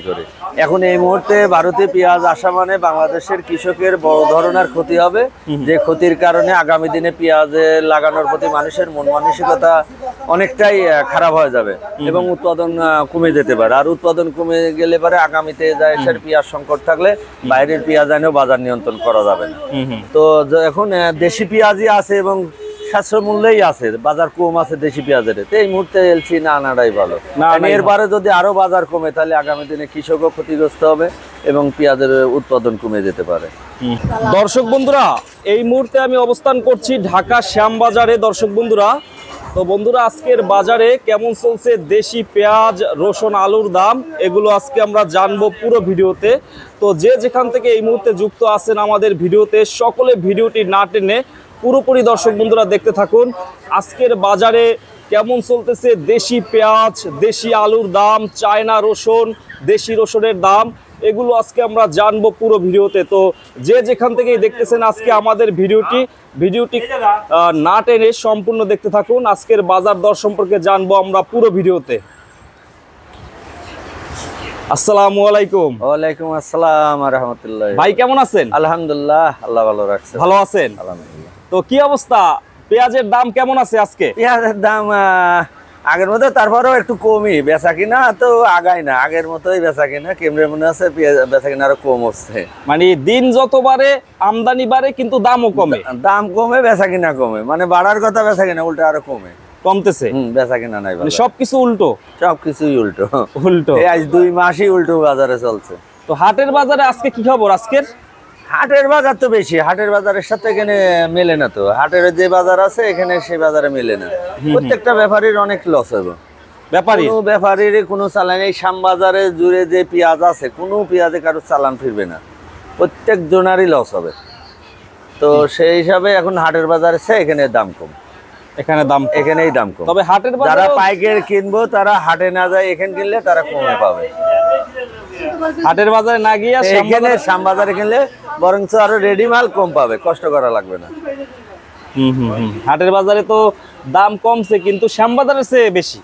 করি। এখন এই মুহূর্তে ভারতে পেঁয়াজ আসা মানে বাংলাদেশের কৃষকের বড় ধরনের ক্ষতি হবে, যে ক্ষতির কারণে আগামী দিনে পেঁয়াজ লাগানোর প্রতি মানুষের মন মানসিকতা অনেকটাই খারাপ হয়ে যাবে এবং উৎপাদন কমে যেতে পারে। আর উৎপাদন কমে গেলে পরে আগামীতে দেশের পেঁয়াজ সংকট থাকলে বাইরের পেঁয়াজ আনেও বাজার নিয়ন্ত্রণ করা যাবে না। তো এখন দেশি পেঁয়াজই আছে এবং সাশ্রয় মূল্যেই আছে, বাজার কম আছে দেশি পেঁয়াজের। তো এই মুহূর্তে এলসি না আনাটাই ভালো। এরপরে যদি আরো বাজার কমে তাহলে আগামী দিনে কৃষকও ক্ষতিগ্রস্ত হবে এবং পেঁয়াজের উৎপাদন কমে যেতে পারে। দর্শক বন্ধুরা, এই মুহূর্তে আমি অবস্থান করছি ঢাকা শ্যামবাজারে। দর্শক বন্ধুরা, তো বন্ধুরা আজকের বাজারে কেমন চলছে দেশি পেঁয়াজ, রসুন, আলুর দাম, এগুলো আজকে আমরা জানবো পুরো ভিডিওতে। তো যে যেখান থেকে এই মুহূর্তে যুক্ত আছেন আমাদের ভিডিওতে, সকলে ভিডিওটি না টেনে পুরোপুরি দর্শক বন্ধুরা দেখতে থাকুন। আজকের বাজারে কেমন চলতেছে দেশি পেঁয়াজ, দেশি আলুর দাম, চায়না রসুন, দেশি রসুনের দাম, এগুলো আজকে আমরা জানবো পুরো ভিডিওতে। তো যে যেখান থেকেই দেখতেছেন আজকে আমাদের ভিডিওটি না টেনে সম্পূর্ণ দেখতে থাকুন। আজকের বাজার দর সম্পর্কে জানবো আমরা পুরো ভিডিওতে। আসসালামু আলাইকুম। ওয়ালাইকুম আসসালাম ওয়া রাহমাতুল্লাহ। ভাই কেমন আছেন? আলহামদুলিল্লাহ, আল্লাহ ভালো রাখছে। ভালো আছেন? আলহামদুলিল্লাহ। তো কি অবস্থা, পেঁয়াজের দাম কেমন আছে আজকে? পেঁয়াজের দাম আগের মতো, তারপরেও একটু কমই, বেচা কিনা তো আগায় না, আগের মতোই বেচা কিনা কেমনে মনে আছে, বেচা কিনা আরো কম হচ্ছে। মানে দিন যত বাড়ে আমদানি বাড়ে কিন্তু দামও কমে। দাম কমে বেচা কিনা কমে, মানে বাড়ার কথা বেচা কিনা উল্টো আরো কমে, কমতেছে। বেচা কিনা নাই, মানে সবকিছু উল্টো, সবকিছুই উল্টো উল্টো। আজ 2 মাসই উল্টো বাজারে চলছে। তো হাটের বাজারে আজকে কি খবর? আজকের হাটের বাজার তো বেশি, হাটের বাজারের সাথে এখানে মেলে না। তো হাটের যে বাজার আছে এখানে সেই বাজারে মেলে না। প্রত্যেকটা ব্যাপারীর অনেক লস হবে। ব্যাপারীর কোনো চালান, এই শ্যামবাজারে জুড়ে যে পেঁয়াজ আছে কোনো পেঁয়াজে কারো চালান ফিরবে না, প্রত্যেক জনারই লস হবে। তো সেই হিসাবে এখন হাটের বাজারে এখানে দাম কম, এখানেই দাম কম। তবে হাটের বাজারে যারা পাইকারি কিনবো তারা হাটে না যায়, এখানে কিনলে তারা কমে পাবে। হাটের বাজারে না গিয়ে এখানে শ্যামবাজারে কিনলে বরঞ্চ আরো রেডি মাল কম পাবে, কষ্ট করা লাগবে না। হাটের বাজারে তো দাম কমছে কিন্তু শ্যামবাজারের চেয়ে বেশি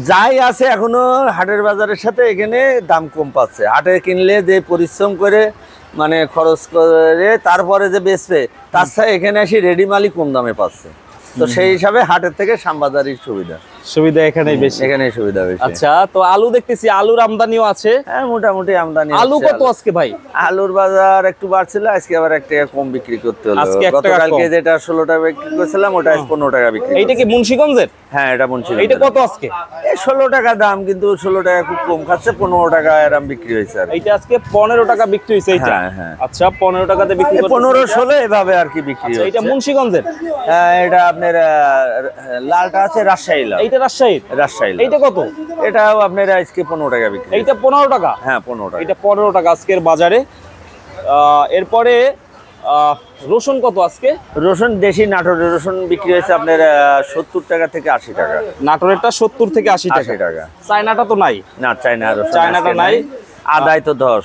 যাই আছে এখনো হাটের বাজারের সাথে এখানে দাম কম পাচ্ছে। হাটে কিনলে যে পরিশ্রম করে মানে খরচ করে তারপরে যে বেচবে, তার সাথে এখানে এসে রেডি মালই কম দামে পাচ্ছে। তো সেই হিসাবে হাটের থেকে শ্যামবাজারের সুবিধা এখানেই বেশি, এখানেই সুবিধা বেশি। আচ্ছা, তো আলু দেখতেছি আলুর আমদানিও আছে। হ্যাঁ, মোটামুটি আমদানি। আলু কত আজকে ভাই? আলুর বাজার একটু বাড়ছিল, আজকে আবার 1 টাকা কম বিক্রি করতে হলো। গতকালকে যেটা 16 টাকা বিক্রি করেছিলাম ওটা আজ 15 টাকা বিক্রি। এইটা কি মুন্সিগঞ্জের? হ্যাঁ, এটা মুন্সিগঞ্জ। এইটা কত আজকে? এই 16 টাকা দাম, কিন্তু 16 টাকা খুব কম খাচ্ছে, 15 টাকা এরকম বিক্রি হয়েছে। আর এইটা আজকে 15 টাকা বিক্রি হয়েছে। এইটা আচ্ছা 15 টাকাতে বিক্রি করতে 15-16 এভাবে আর কি বিক্রি হচ্ছে। এটা মুন্সিগঞ্জের। হ্যাঁ, এটা আপনার লালটা আছে রাজশাহী লাল। এইটা রাজশাহীর। এইটা কত? এটাও আপনার আজকে 15 টাকা বিক্রি। এইটা 15 টাকা? হ্যাঁ, 15 টাকা। এটা 15 টাকা আজকের বাজারে। এরপরে রসুন কত আজকে? রসুন দেশি নাটোরের রসুন বিক্রি হয়েছে আপনার 70 টাকা থেকে 80 টাকা। নাটোরেরটা 70 থেকে 80 টাকা। চায়নাটা তো নাই? না, চায়নাটা নাই। আদায় তো 10।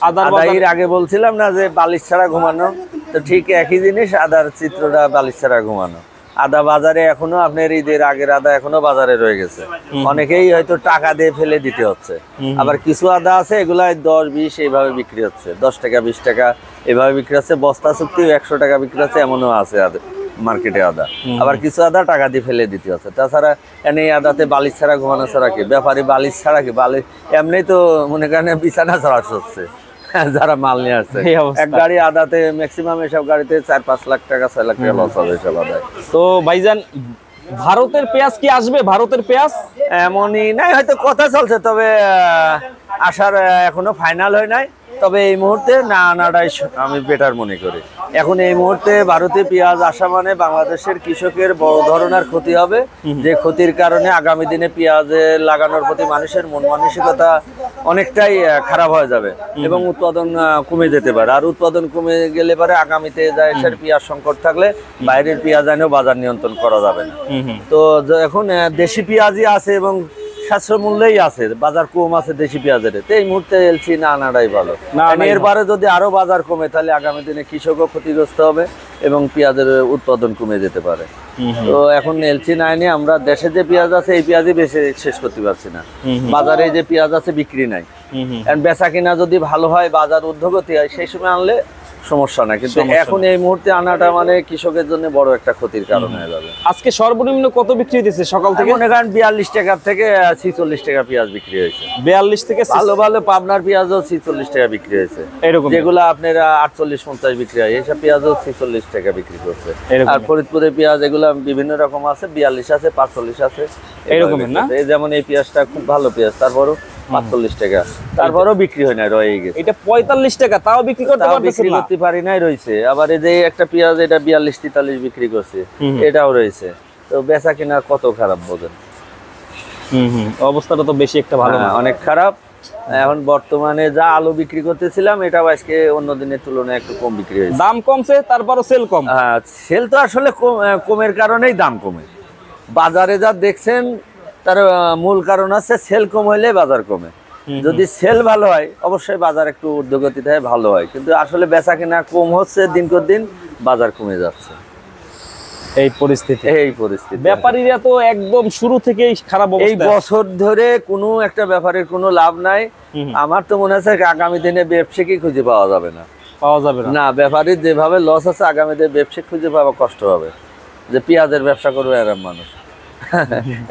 আদায়ের আগে বলছিলাম না যে বালিশ ছাড়া ঘুমানো, তো ঠিক একই জিনিস, আদার চিত্রটা বালিশ ছাড়া ঘুমানো। আদা বাজারে এখনো আপনার ঈদের আগের আদা এখনো বাজারে রয়ে গেছে, অনেকেই হয়তো টাকা দিয়ে ফেলে দিতে হচ্ছে। আবার কিছু আদা আছে এগুলা 10-20 এইভাবে বিক্রি হচ্ছে, 10 টাকা 20 টাকা এভাবে বিক্রি হচ্ছে। বস্তা চুক্তি 100 টাকা বিক্রি হচ্ছে, এমনও আছে মার্কেটে আদা। আবার কিছু আদা টাকা দিয়ে ফেলে দিতে হচ্ছে। তাছাড়া এই আদাতে বালিশ ছাড়া ঘুমানো ছাড়া কি, ব্যাপারী বালিশ ছাড়া কি, বালিশ এমনি তো মনে করেন বিছানা ছাড়া হচ্ছে যারা মাল নিয়ে আসছে। এক গাড়ি আদাতে ম্যাক্সিমাম এসব গাড়িতে 4-5 লাখ টাকা 6 লাখ টাকা লস হবে এসব আদায়। তো ভাইজান ভারতের পেঁয়াজ কি আসবে? ভারতের পেঁয়াজ এমনই নাই, হয়তো কথা চলছে, তবে আসার এখনো ফাইনাল হয় নাই। তবে এই মুহূর্তে না আনাটাই আমি বেটার মনে করি। এখন এই মুহূর্তে ভারতে পেঁয়াজ আসা মানে বাংলাদেশের কৃষকের বড় ধরনের ক্ষতি হবে, যে ক্ষতির কারণে আগামী দিনে পেঁয়াজ লাগানোর প্রতি মানুষের মন মানসিকতা অনেকটাই খারাপ হয়ে যাবে এবং উৎপাদন কমে যেতে পারে। আর উৎপাদন কমে গেলে পরে আগামীতে দেশের পেঁয়াজ সংকট থাকলে বাইরের পেঁয়াজ আনেও বাজার নিয়ন্ত্রণ করা যাবে না। তো এখন দেশি পেঁয়াজই আছে এবং সাশ্রয় মূল্যেই আছে, বাজার কম আছে দেশি পেঁয়াজের, তো এই মুহূর্তে এলসি না আনাটাই ভালো। এরপরে যদি আরো বাজার কমে তাহলে আগামী দিনে কৃষকও ক্ষতিগ্রস্ত হবে এবং পেঁয়াজের উৎপাদন কমে যেতে পারে। তো এখন এলসি না এনে আমরা দেশে যে পেঁয়াজ আছে এই পেঁয়াজই বেশি শেষ করতে পারছি না। বাজারে যে পেঁয়াজ আছে বিক্রি নাই, বেচা কিনা যদি ভালো হয়, বাজার ঊর্ধ্বগতি হয়, সেই সময় আনলে সমস্যা না, কিন্তু এখন এই মুহূর্তে আনাটা মানে কৃষকের জন্য বড় একটা ক্ষতির কারণ হয়ে যাবে। আজকে সর্বনিম্ন কত বিক্রি হইতেছে সকাল থেকে? মনে করেন 42 টাকা থেকে 46 টাকা পেঁয়াজ বিক্রি হয়েছে। 42 থেকে ভালো ভালো পাবনার পেঁয়াজও 46 টাকা বিক্রি হয়েছে, এরকম যেগুলো আপনার 48-50 বিক্রি হয়, এইসব পেঁয়াজও 46 টাকা বিক্রি করছে। আর ফরিদপুরের পেঁয়াজ এগুলো বিভিন্ন রকম আছে, 42 আছে, 45 আছে, এরকম না? এই যেমন এই পেঁয়াজটা খুব ভালো পেঁয়াজ, তারপরও 45 টাকা, তারপরও বিক্রি হয় না, রয়ে গেছে। এটা 45 টাকা, তাও বিক্রি করতে পারতেছেন না? করতে পারি নাই, রয়েছে। আবার এই যে একটা পেঁয়াজ এটা 42-43 বিক্রি করছে, এটাও রয়েছে। তো বেচা কিনা কত খারাপ বোঝেন। অবস্থাটা তো বেশি একটা ভালো না, অনেক খারাপ। এখন বর্তমানে যা আলু বিক্রি করতেছিলাম এটাও আজকে অন্য দিনের তুলনায় একটু কম বিক্রি হয়েছে। দাম কমছে, তারপরও সেল কম। সেল তো আসলে কমের কারণেই দাম কমে। বাজারে যা দেখছেন তার মূল কারণ আছে সেল কম হইলে বাজার কমে। যদি সেল ভালো হয় অবশ্যই বাজার একটু ঊর্ধ্বগতিতে হয়, ভালো হয়, কিন্তু আসলে বেচা কিনা কম হচ্ছে, দিনকে দিন বাজার কমে যাচ্ছে। এই পরিস্থিতি ব্যাপারীরা তো একদম শুরু থেকেই খারাপ অবস্থা। এই বছর ধরে কোনো একটা ব্যাপারের কোনো লাভ নাই। আমার তো মনে হচ্ছে আগামী দিনে ব্যবসায়ী খুঁজে পাওয়া যাবে না। না, ব্যাপারীর যেভাবে লস আছে আগামী দিনে ব্যবসায়ী খুঁজে পাওয়া কষ্ট হবে, যে পেঁয়াজের ব্যবসা করবে এরকম মানুষ।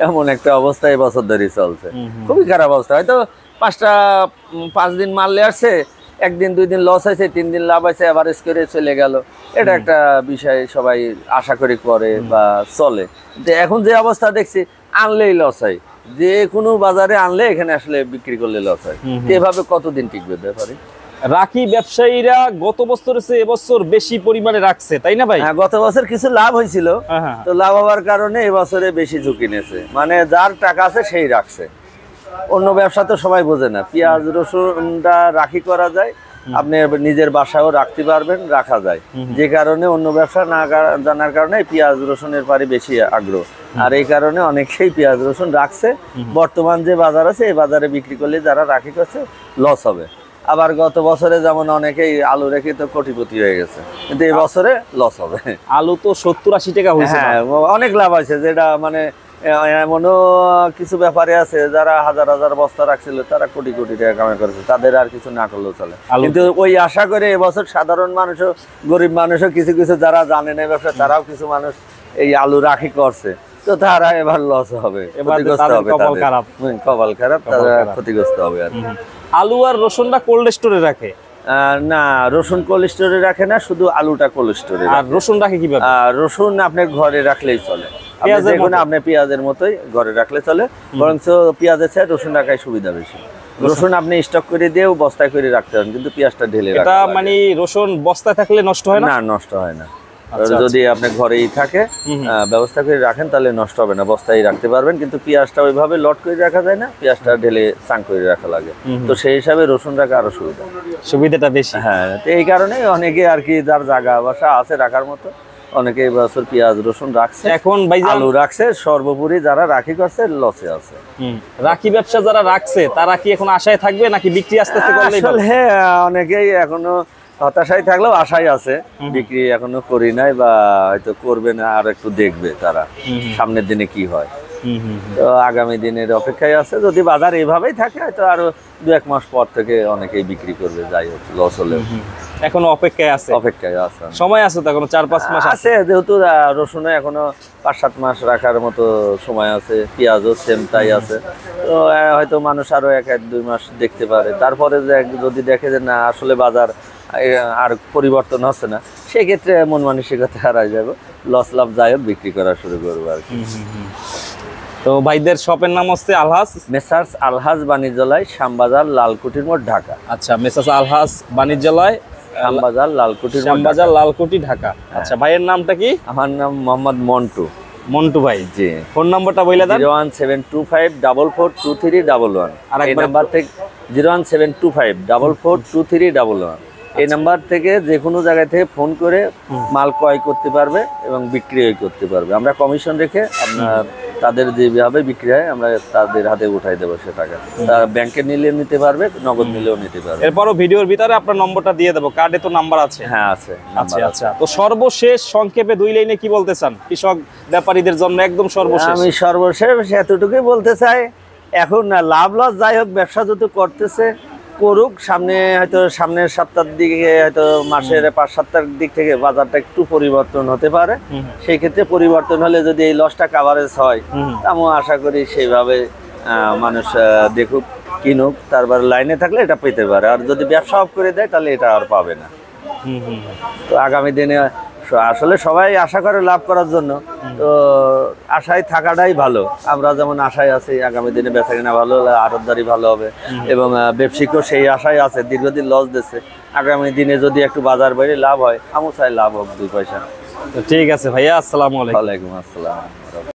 এমন একটা অবস্থা এই বছর ধরে চলছে, খুবই খারাপ অবস্থা। হয়তো 5 দিন মারলে আসছে, 1 দিন 2 দিন লস হয়েছে, 3 দিন লাভ হয়েছে, এভারেজ করে চলে গেল। এটা একটা বিষয় সবাই আশা করি করে বা চলে। এখন যে অবস্থা দেখছি, আনলেই লস হয়, যে কোনো বাজারে আনলে এখানে আসলে বিক্রি করলে লস হয়। এভাবে কতদিন টিকবে ব্যাপারে? রাখি ব্যবসায়ীরা গত বছরের চেয়ে এবছর বেশি পরিমাণে রাখছে, তাই না ভাই? হ্যাঁ, গত বছর কিছু লাভ হয়েছিল, তো লাভ হওয়ার কারণে এবছরে বেশি ঝুঁকি নিয়েছে। মানে যার টাকা আছে সেই রাখছে। অন্য ব্যবসা তো সবাই বোঝে না, পেঁয়াজ রসুনটা রাখি করা যায়, আপনি নিজের বাসায়ও রাখতে পারবেন, রাখা যায়। যে কারণে অন্য ব্যবসা না জানার কারণে পেঁয়াজ রসুনের পারে বেশি আগ্রহ, আর এই কারণে অনেকেই পেঁয়াজ রসুন রাখছে। বর্তমান যে বাজার আছে এই বাজারে বিক্রি করলে যারা রাখি করছে লস হবে। আবার গত বছরে যেমন অনেকেই আলু রেখে তো কোটিপতি হয়ে গেছে, কিন্তু এই বছরে লস হবে। আলু তো 70-80 টাকা হয়েছে। হ্যাঁ, অনেক লাভ আছে, যেটা মানে এমনও কিছু ব্যাপারে আছে যারা হাজার হাজার বস্তা রাখছিল, তারা কোটি কোটি টাকা কামাই করেছে, তাদের আর কিছু না করলেও চলে। কিন্তু ওই আশা করে এবছর সাধারণ মানুষও, গরিব মানুষও, কিছু কিছু যারা জানে না ব্যবসা, তারাও কিছু মানুষ এই আলু রাখি করছে, তো তারা এবার লস হবে, ক্ষতিগ্রস্ত হবে, কপাল খারাপ, তারা ক্ষতিগ্রস্ত হবে। আর আলু আর রসুনটা কোল্ড স্টোরে রাখে না, রসুন কোল্ড স্টোরে রাখে না, শুধু আলুটা কোল্ড স্টোরে। আর রসুন রাখে কিভাবে? রসুন আপনি ঘরে রাখলেই চলে, আপনি পেঁয়াজের মতোই ঘরে রাখলে চলে, বরঞ্চ পেঁয়াজের চেয়ে রসুন রাখাই সুবিধা বেশি। রসুন আপনি স্টক করে দিয়েও বস্তায় করে রাখতে পারেন, কিন্তু পেঁয়াজটা ঢেলে রাখতে হয়। মানে রসুন বস্তায় থাকলে নষ্ট হয় না? না, নষ্ট হয় না। যদি আপনি ঘরেই থাকে ব্যবস্থা করে রাখেন তাহলে নষ্ট হবে না, বস্তায় রাখতে পারবেন। কিন্তু পেঁয়াজটা ওইভাবে লট করে রাখা যায় না, পেঁয়াজটা ঢেলে চাং করে রাখা লাগে, তো সেই হিসাবে রসুন রাখা আরো সুবিধাটা বেশি। হ্যাঁ, তো এই কারণে অনেকে আর কি যার জায়গা বাসা আছে রাখার মতো, অনেকে এই বছর পেঁয়াজ রসুন রাখছে, এখন আলু রাখছে। সর্বোপরি যারা রাখি করছে লসে আছে। রাখি ব্যবসা যারা রাখছে তারা কি এখন আশায় থাকবে নাকি বিক্রি আস্তে আস্তে করলেই? হ্যাঁ, অনেকেই এখনো হতাশায় থাকলেও আশাই আছে, বিক্রি এখনো করি নাই বা হয়তো করবে না, আর একটু দেখবে তারা সামনের দিনে কি হয়। তো আগামী দিনের অপেক্ষায় আছে, যদি বাজার এভাবেই থাকে হয়তো আরো 2-1 মাস পর থেকে অনেকেই বিক্রি করবে, যাই হোক লস হলেও। এখনো অপেক্ষায় আছে, সময় আছে তো, এখনো 4-5 মাস আছে, যেহেতু রসুনে এখনো 5-7 মাস রাখার মতো সময় আছে, পেঁয়াজও সেম তাই আছে। তো হয়তো মানুষ আরো 1-2 মাস দেখতে পারে, তারপরে যদি দেখে যে না আসলে বাজার আর পরিবর্তন হচ্ছে না, সেক্ষেত্রে মন মানসিকতা হারাই যাবে, লস লাভ যাই হোক বিক্রি করা শুরু করবো আর কি। তো ভাইদের শপের নাম হচ্ছে আলহাজ, মেসার্স আলহাজ বাণিজ্যালয়, শ্যামবাজার, লালকুটির মোড়, ঢাকা। আচ্ছা, মেসার্স আলহাজ বাণিজ্যালয়, শ্যামবাজার, লালকুটির লালকুটি, ঢাকা। আচ্ছা, ভাইয়ের নামটা কি? আমার নাম মোহাম্মদ মন্টু। মন্টু ভাই, জি। ফোন নাম্বারটা বলে দেন। 01725442311। আর এই নাম্বার থেকে 01725442311। এই নাম্বার থেকে যে কোনো জায়গা থেকে ফোন করে মাল ক্রয় করতে পারবে এবং বিক্রি করতে পারবে। আমরা কমিশন রেখে আপনার তাদের যেভাবে বিক্রি হয় আমরা তাদের হাতে উঠাই দেবো সে টাকা। তারা ব্যাংকে নিলে নিতে পারবে, নগদ নিলেও নিতে পারবে। এরপরও ভিডিওর ভিতরে আপনার নম্বরটা দিয়ে দেবো, কার্ডে তো নাম্বার আছে। হ্যাঁ আছে। আচ্ছা আচ্ছা, তো সর্বশেষ সংক্ষেপে 2 লাইনে কি বলতে চান কৃষক ব্যাপারীদের জন্য একদম সর্বশেষ? আমি সর্বশেষ এতটুকুই বলতে চাই, এখন না লাভ লস যাই হোক, ব্যবসা যত করতেছে করুক, সামনে হয়তো সামনের সপ্তাহের দিকে হয়তো মাসের 5-7 তারিখ দিক থেকে বাজারটা একটু পরিবর্তন হতে পারে। সেই ক্ষেত্রে পরিবর্তন হলে যদি এই লসটা কাভারেজ হয়, আমি আশা করি সেইভাবে মানুষ দেখুক, কিনুক, তারপর লাইনে থাকলে এটা পেতে পারে। আর যদি ব্যবসা অফ করে দেয় তাহলে এটা আর পাবে না। তো আগামী দিনে আসলে সবাই আশা করে লাভ করার জন্য, তো আশায় থাকাটাই ভালো। আমরা যেমন আশায় আছি আগামী দিনে বেচাকেনা ভালো হলে আড়তদারি ভালো হবে, এবং ব্যবসায়িকও সেই আশায় আছে, দীর্ঘদিন লস দিচ্ছে। আগামী দিনে যদি একটু বাজার বাইরে লাভ হয়, আমি চাই লাভ হোক 2 পয়সা। ঠিক আছে ভাইয়া, আসসালামু আলাইকুম। ওয়ালাইকুম আসসালাম।